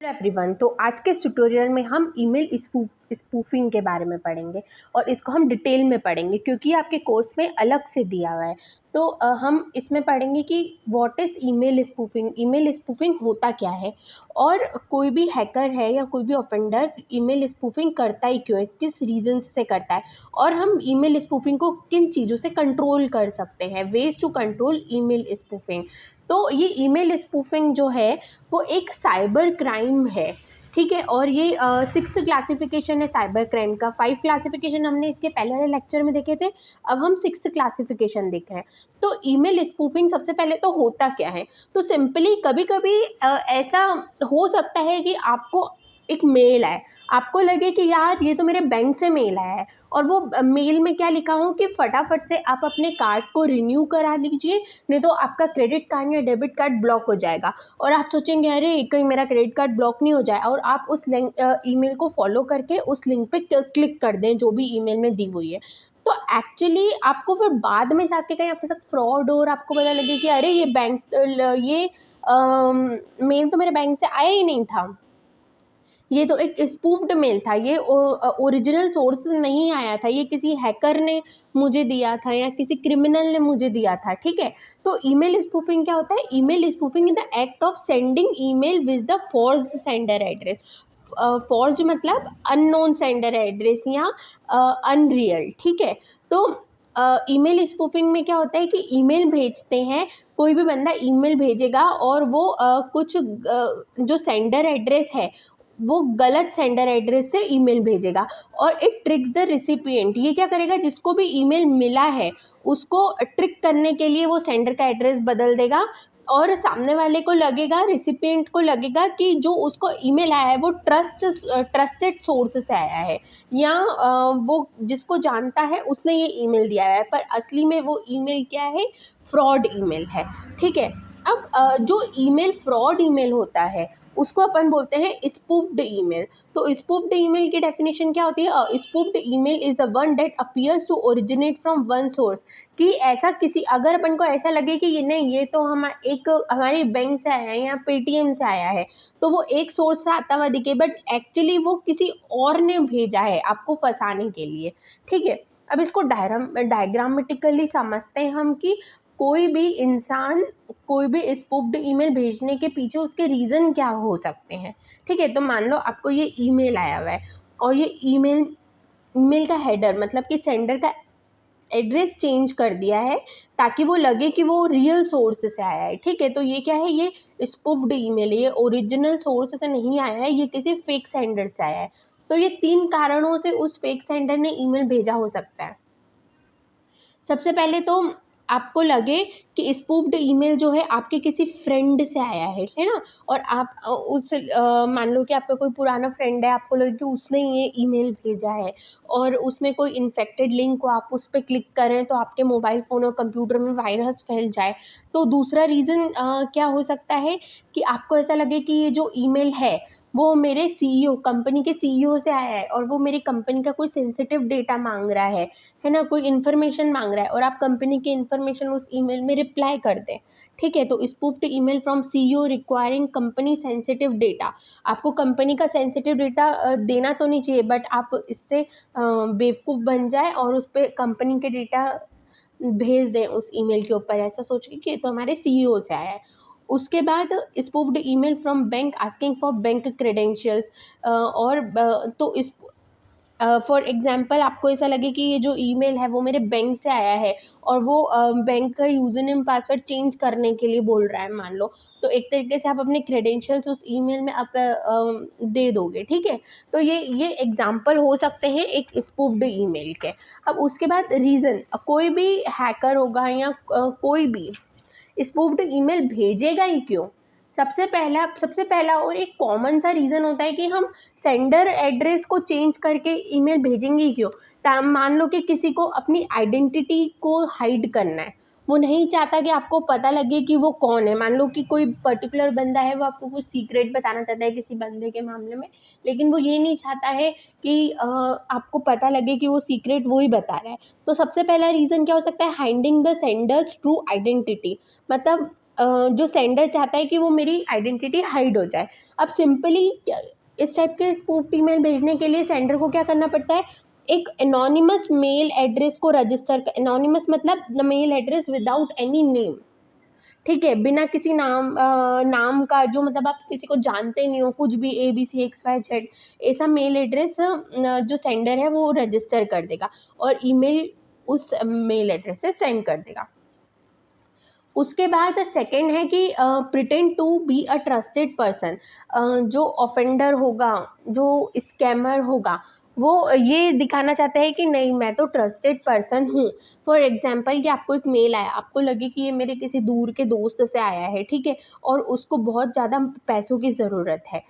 Hello everyone. तो आज के इस ट्यूटोरियल में हम ईमेल स्पूफिंग के बारे में पढ़ेंगे और इसको हम डिटेल में पढ़ेंगे क्योंकि आपके कोर्स में अलग से दिया हुआ है। तो हम इसमें पढ़ेंगे कि व्हाट इज़ ईमेल स्पूफिंग होता क्या है और कोई भी हैकर है या कोई भी ऑफेंडर ईमेल स्पूफिंग करता ही क्यों है, किस रीज़न से करता है और हम ईमेल स्पूफिंग को किन चीज़ों से कंट्रोल कर सकते हैं, ways to control email spoofing. तो ये ईमेल स्पूफिंग जो है वो एक साइबर क्राइम है, ठीक है। और ये 6th क्लासिफिकेशन है साइबर क्राइम का। 5 क्लासिफिकेशन हमने इसके पहले वाले लेक्चर में देखे थे, अब हम 6th क्लासिफिकेशन देख रहे हैं। तो ईमेल स्पूफिंग सबसे पहले तो होता क्या है, तो सिंपली कभी कभी ऐसा हो सकता है कि आपको एक मेल आए, आपको लगे कि यार ये तो मेरे बैंक से मेल आया है और वो मेल में क्या लिखा हो कि फटाफट से आप अपने कार्ड को रिन्यू करा लीजिए, नहीं तो आपका क्रेडिट कार्ड या डेबिट कार्ड ब्लॉक हो जाएगा। और आप सोचेंगे अरे कहीं मेरा क्रेडिट कार्ड ब्लॉक नहीं हो जाए, और आप उस लिंक ईमेल को फॉलो करके उस लिंक पे क्लिक कर दें जो भी ईमेल में दी हुई है। तो एक्चुअली आपको फिर बाद में जाके कहीं आपके साथ फ्रॉड हो और आपको पता लगे कि अरे ये मेल तो मेरे बैंक से आया ही नहीं था, ये तो एक स्पूफ्ड मेल था, ये ओरिजिनल सोर्स से नहीं आया था, ये किसी हैकर ने मुझे दिया था या किसी क्रिमिनल ने मुझे दिया था, ठीक है। तो ईमेल स्पूफिंग क्या होता है? Email spoofing is the act of sending email with the forge sender address. Forge मतलब अननोन सेंडर एड्रेस या अनरियल, ठीक है। तो ईमेल स्पूफिंग में क्या होता है कि ईमेल भेजते हैं, कोई भी बंदा ईमेल भेजेगा और वो कुछ जो सेंडर एड्रेस है वो गलत सेंडर एड्रेस से ईमेल भेजेगा और इट ट्रिक्स द रिसिपिएंट। ये क्या करेगा, जिसको भी ईमेल मिला है उसको ट्रिक करने के लिए वो सेंडर का एड्रेस बदल देगा और सामने वाले को लगेगा, रिसिपिएंट को लगेगा कि जो उसको ईमेल आया है वो ट्रस्टेड सोर्स से आया है या वो जिसको जानता है उसने ये ईमेल दिया है, पर असली में वो ईमेल क्या है, फ्रॉड ईमेल है, ठीक है। अब जो ईमेल फ्रॉड ईमेल होता है उसको अपन बोलते हैं स्पूफ्ड ईमेल। तो स्पूफ्ड ईमेल की डेफिनेशन क्या होती है? Spoofed email is the one that appears to originate from one source. कि ऐसा किसी, अगर अपन को ऐसा लगे कि ये नहीं, ये तो हमारी बैंक से आया है या पेटीएम से आया है, तो वो एक सोर्स से आता हुआ दिखे बट एक्चुअली वो किसी और ने भेजा है आपको फंसाने के लिए, ठीक है। अब इसको डायग्रामेटिकली समझते हैं हम कि कोई भी इंसान कोई भी स्पूफ्ड ईमेल भेजने के पीछे उसके रीज़न क्या हो सकते हैं, ठीक है। तो मान लो आपको ये ईमेल आया हुआ है और ये ईमेल का हेडर मतलब कि सेंडर का एड्रेस चेंज कर दिया है ताकि वो लगे कि वो रियल सोर्स से आया है, ठीक है। तो ये क्या है, ये स्पूफ्ड ईमेल है, ये ओरिजिनल सोर्स से नहीं आया है, ये किसी फेक सेंडर से आया है। तो ये 3 कारणों से उस फेक सेंडर ने ईमेल भेजा हो सकता है। सबसे पहले तो आपको लगे कि स्पूफ्ड ईमेल जो है आपके किसी फ्रेंड से आया है ना, और आप मान लो कि आपका कोई पुराना फ्रेंड है, आपको लगे कि उसने ये ईमेल भेजा है और उसमें कोई इन्फेक्टेड लिंक को आप उस पर क्लिक करें तो आपके मोबाइल फ़ोन और कंप्यूटर में वायरस फैल जाए। तो दूसरा रीज़न क्या हो सकता है कि आपको ऐसा लगे कि ये जो ईमेल है वो मेरे सीईओ, कंपनी के सीईओ से आया है और वो मेरी कंपनी का कोई सेंसिटिव डेटा मांग रहा है ना, कोई इन्फॉर्मेशन मांग रहा है और आप कंपनी की इन्फॉर्मेशन उस ईमेल में रिप्लाई कर दें, ठीक है। तो spoofed email from CEO requiring company sensitive data. आपको कंपनी का सेंसिटिव डेटा देना तो नहीं चाहिए बट आप इससे बेवकूफ़ बन जाए और उस पर कंपनी के डेटा भेज दें उस ईमेल के ऊपर, ऐसा सोच के कि ये तो हमारे सीईओ से आया है। उसके बाद spoofed email from bank asking for bank credentials. और तो इस फॉर एग्जांपल आपको ऐसा लगे कि ये जो ईमेल है वो मेरे बैंक से आया है और वो बैंक का यूज़र नेम पासवर्ड चेंज करने के लिए बोल रहा है मान लो, तो एक तरीके से आप अपने क्रेडेंशियल्स उस ईमेल में आप दे दोगे, ठीक है। तो ये एग्जांपल हो सकते हैं एक स्पूफ्ड ईमेल के। अब उसके बाद रीज़न, कोई भी हैकर होगा या कोई भी स्पूफ्ड ईमेल भेजेगा ही क्यों? सबसे पहला और एक कॉमन सा रीज़न होता है कि हम सेंडर एड्रेस को चेंज करके ईमेल भेजेंगे ही क्यों? मान लो कि किसी को अपनी आइडेंटिटी को हाइड करना है, वो नहीं चाहता कि आपको पता लगे कि वो कौन है। मान लो कि कोई पर्टिकुलर बंदा है, वो आपको कुछ सीक्रेट बताना चाहता है किसी बंदे के मामले में, लेकिन वो ये नहीं चाहता है कि आपको पता लगे कि वो सीक्रेट वो ही बता रहा है। तो सबसे पहला रीज़न क्या हो सकता है? Hiding the Sanders true identity. मतलब जो सेंडर चाहता है कि वो मेरी आइडेंटिटी हाइड हो जाए। अब सिंपली इस टाइप के स्पूफ्ड ईमेल भेजने के लिए सेंडर को क्या करना पड़ता है, एक एनोनिमस मेल एड्रेस को रजिस्टर, एनोनिमस मतलब the mail address without any name, ठीक है, बिना किसी नाम का, जो मतलब आप किसी को जानते नहीं हो, कुछ भी ABCXYZ ऐसा मेल एड्रेस जो सेंडर है वो रजिस्टर कर देगा और ईमेल उस मेल एड्रेस से सेंड कर देगा। उसके बाद सेकंड है कि pretend to be a trusted person. जो ऑफेंडर होगा, जो स्कैमर होगा, वो ये दिखाना चाहता है कि नहीं मैं तो ट्रस्टेड पर्सन हूँ। फॉर एग्जांपल कि आपको एक मेल आया, आपको लगे कि ये मेरे किसी दूर के दोस्त से आया है, ठीक है, और उसको बहुत ज़्यादा पैसों की ज़रूरत है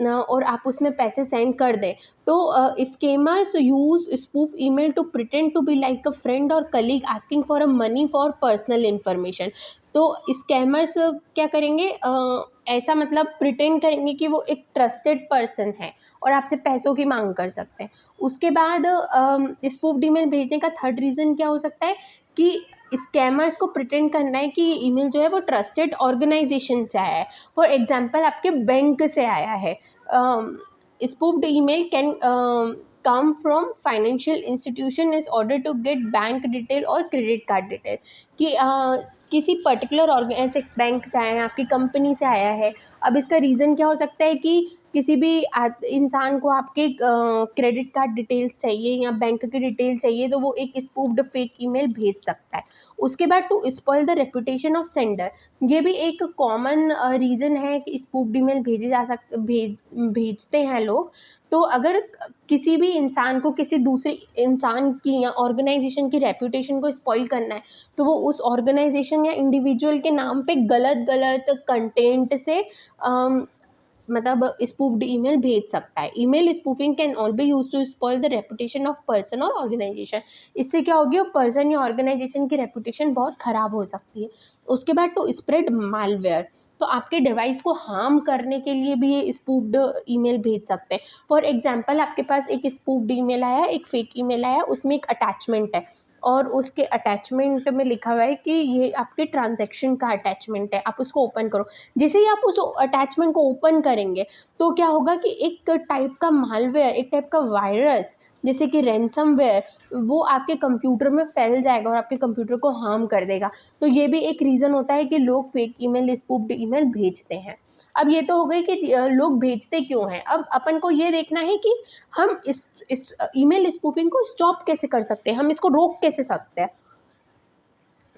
और आप उसमें पैसे सेंड कर दें, तो scammers use spoof email to pretend to be like a friend और colleague asking for a money for personal information. तो स्कैमर्स क्या करेंगे, ऐसा मतलब प्रिटेंड करेंगे कि वो एक ट्रस्टेड पर्सन है और आपसे पैसों की मांग कर सकते हैं। उसके बाद स्पूफ्ड ईमेल भेजने का थर्ड रीज़न क्या हो सकता है कि स्कैमर्स को प्रिटेंड करना है कि ये ईमेल जो है वो ट्रस्टेड ऑर्गेनाइजेशन से आया है। फॉर एग्जांपल आपके बैंक से आया है। Spoofed email can come from financial institution is order to get bank detail और क्रेडिट कार्ड डिटेल, कि किसी पर्टिकुलर ऐसे बैंक से आया है, आपकी कंपनी से आया है। अब इसका रीज़न क्या हो सकता है कि किसी भी इंसान को आपके क्रेडिट कार्ड डिटेल्स चाहिए या बैंक की डिटेल चाहिए, तो वो एक स्पूफ्ड फेक ईमेल भेज सकता है। उसके बाद to spoil the reputation of sender, ये भी एक कॉमन रीज़न है कि स्पूफ्ड ईमेल भेजे जा सकते भेजते हैं लोग। तो अगर किसी भी इंसान को किसी दूसरे इंसान की या ऑर्गेनाइजेशन की रेपुटेशन को स्पॉइल करना है, तो वो उस ऑर्गेनाइजेशन या इंडिविजुअल के नाम पे गलत गलत कंटेंट से मतलब स्पूफ्ड ईमेल भेज सकता है। Email spoofing can all be use to spoil the reputation of person और ऑर्गेनाइजेशन। इससे क्या होगी, वो पर्सन या ऑर्गेनाइजेशन की रेपुटेशन बहुत ख़राब हो सकती है। उसके बाद टू स्प्रेड मालवेयर, तो आपके डिवाइस को हार्म करने के लिए भी ये स्पूफ्ड ईमेल भेज सकते हैं। फॉर एग्जांपल आपके पास एक स्पूफ्ड ईमेल आया, एक फेक ईमेल आया, उसमें एक अटैचमेंट है और उसके अटैचमेंट में लिखा हुआ है कि ये आपके ट्रांजैक्शन का अटैचमेंट है, आप उसको ओपन करो। जैसे ही आप उस अटैचमेंट को ओपन करेंगे तो क्या होगा कि एक टाइप का मालवेयर, एक टाइप का वायरस जैसे कि रैंसमवेयर, वो आपके कंप्यूटर में फैल जाएगा और आपके कंप्यूटर को हार्म कर देगा। तो ये भी एक रीज़न होता है कि लोग फेक ईमेल, स्पूफ्ड ईमेल भेजते हैं। अब ये तो हो गई कि लोग भेजते क्यों हैं। अब अपन को ये देखना है कि हम इस ईमेल स्पूफिंग को स्टॉप कैसे कर सकते हैं, हम इसको रोक कैसे सकते हैं।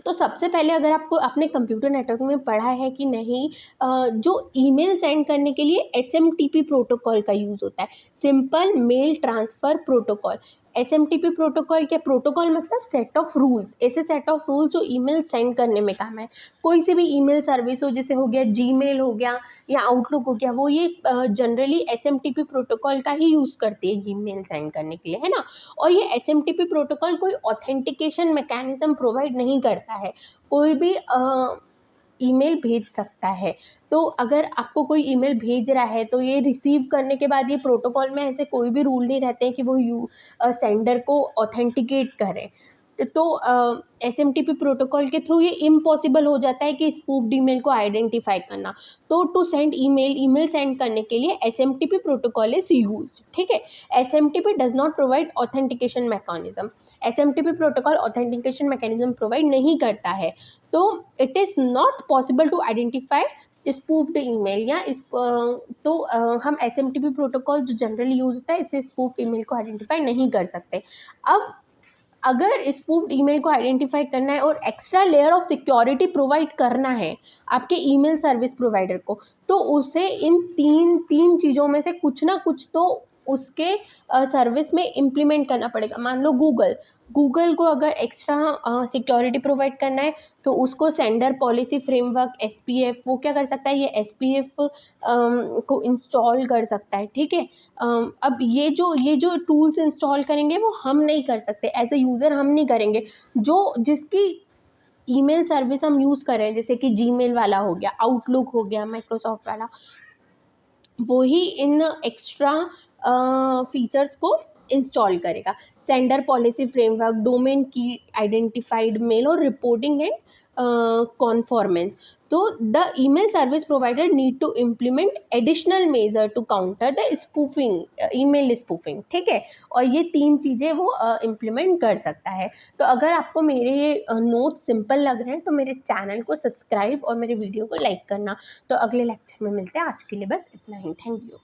तो सबसे पहले अगर आपको अपने कंप्यूटर नेटवर्क में पढ़ा है कि नहीं, जो ईमेल सेंड करने के लिए SMTP प्रोटोकॉल का यूज़ होता है, simple mail transfer protocol. SMTP protocol क्या, प्रोटोकॉल मतलब सेट ऑफ रूल्स, ऐसे सेट ऑफ रूल्स जो ईमेल सेंड करने में काम है। कोई सी भी ईमेल सर्विस हो, जैसे हो गया जीमेल हो गया या आउटलुक हो गया, वो ये जनरली SMTP प्रोटोकॉल का ही यूज़ करती है ईमेल सेंड करने के लिए, है ना। और ये SMTP प्रोटोकॉल कोई ऑथेंटिकेशन मैकेनिज्म प्रोवाइड नहीं करता है, कोई भी ईमेल भेज सकता है। तो अगर आपको कोई ईमेल भेज रहा है तो ये रिसीव करने के बाद ये प्रोटोकॉल में ऐसे कोई भी रूल नहीं रहते हैं कि वो सेंडर को ऑथेंटिकेट करे। तो SMTP प्रोटोकॉल के थ्रू ये इम्पॉसिबल हो जाता है कि स्पूफ्ड ईमेल को आइडेंटिफाई करना। तो टू सेंड ईमेल सेंड करने के लिए SMTP प्रोटोकॉल इज यूज्ड, ठीक है। SMTP does not provide authentication mechanism, SMTP protocol authentication mechanism provide नहीं करता है। तो it is not possible to identify spoofed email या हम SMTP प्रोटोकॉल जो जनरली यूज होता है, इससे स्पूफ्ड ईमेल को आइडेंटिफाई नहीं कर सकते। अब अगर स्पूफ्ड ईमेल को आइडेंटिफाई करना है और extra layer of security provide करना है आपके ईमेल सर्विस प्रोवाइडर को, तो उसे इन तीन चीज़ों में से कुछ ना कुछ तो उसके सर्विस में इम्प्लीमेंट करना पड़ेगा। मान लो गूगल को अगर एक्स्ट्रा सिक्योरिटी प्रोवाइड करना है तो उसको सेंडर पॉलिसी फ्रेमवर्क SPF, वो क्या कर सकता है, ये SPF को इंस्टॉल कर सकता है, ठीक है। अब ये जो टूल्स इंस्टॉल करेंगे वो हम नहीं कर सकते, एज ए यूज़र हम नहीं करेंगे। जिसकी ईमेल सर्विस हम यूज़ कर रहे हैं, जैसे कि जीमेल वाला हो गया, आउटलुक हो गया माइक्रोसॉफ्ट वाला, वो ही इन एक्स्ट्रा फीचर्स को इंस्टॉल करेगा। Sender policy framework, domain key identified mail और रिपोर्टिंग एंड कॉन्फॉर्मेंस। तो the email service provider need to implement additional measure to counter the spoofing, email spoofing, ठीक है। और ये 3 चीज़ें वो इम्प्लीमेंट कर सकता है। तो अगर आपको मेरे ये नोट्स सिंपल लग रहे हैं तो मेरे चैनल को सब्सक्राइब और मेरे वीडियो को लाइक करना। तो अगले लेक्चर में मिलते हैं, आज के लिए बस इतना ही। Thank you.